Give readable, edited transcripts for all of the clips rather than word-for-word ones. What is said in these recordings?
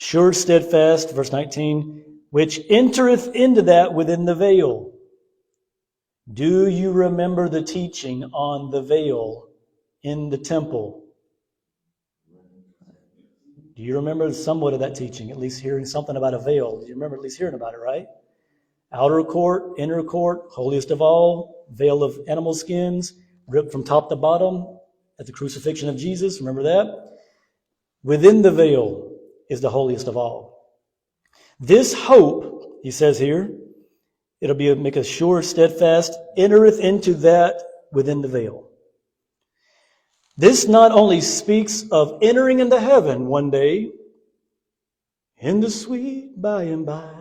Sure, steadfast, verse 19, which entereth into that within the veil. Do you remember the teaching on the veil in the temple? Do you remember somewhat of that teaching, at least hearing something about a veil? Do you remember at least hearing about it, right? Outer court, inner court, holiest of all, veil of animal skins, ripped from top to bottom at the crucifixion of Jesus. Remember that? Within the veil is the holiest of all. This hope, he says here, it'll be make us sure, steadfast, entereth into that within the veil. This not only speaks of entering into heaven one day, in the sweet by and by,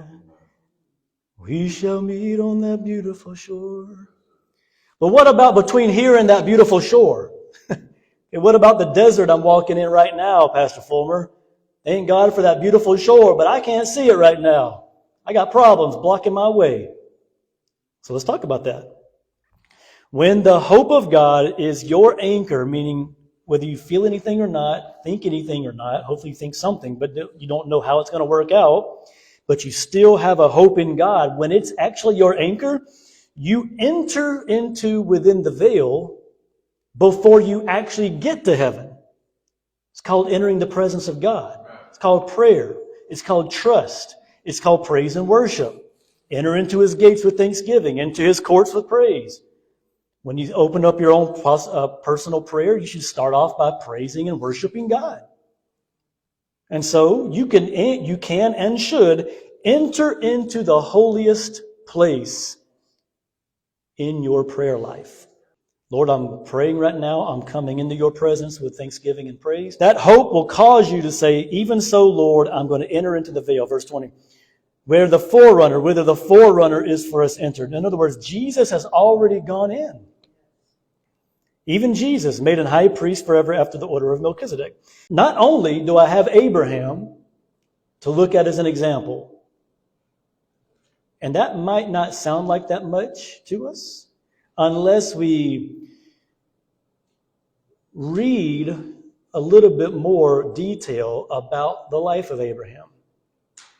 we shall meet on that beautiful shore. But what about between here and that beautiful shore? And what about the desert I'm walking in right now, Pastor Fulmer? Thank God for that beautiful shore, but I can't see it right now. I got problems blocking my way. So let's talk about that. When the hope of God is your anchor, meaning whether you feel anything or not, think anything or not, hopefully you think something, but you don't know how it's going to work out, but you still have a hope in God. When it's actually your anchor, you enter into within the veil before you actually get to heaven. It's called entering the presence of God. It's called prayer. It's called trust. It's called praise and worship. Enter into his gates with thanksgiving, into his courts with praise. When you open up your own personal prayer, you should start off by praising and worshiping God. And so you can and should enter into the holiest place in your prayer life. Lord, I'm praying right now. I'm coming into your presence with thanksgiving and praise. That hope will cause you to say, even so, Lord, I'm going to enter into the veil. Verse 20. Whither the forerunner is for us entered. In other words, Jesus has already gone in. Even Jesus made an high priest forever after the order of Melchizedek. Not only do I have Abraham to look at as an example, and that might not sound like that much to us unless we read a little bit more detail about the life of Abraham.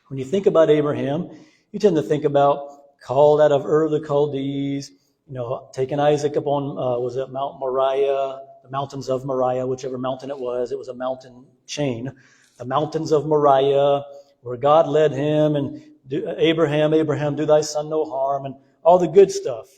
When you think about Abraham, you tend to think about called out of Ur of the Chaldees, taking Isaac up on, was it Mount Moriah, the mountains of Moriah, whichever mountain it was a mountain chain. The mountains of Moriah, where God led him, and Abraham, do thy son no harm, and all the good stuff.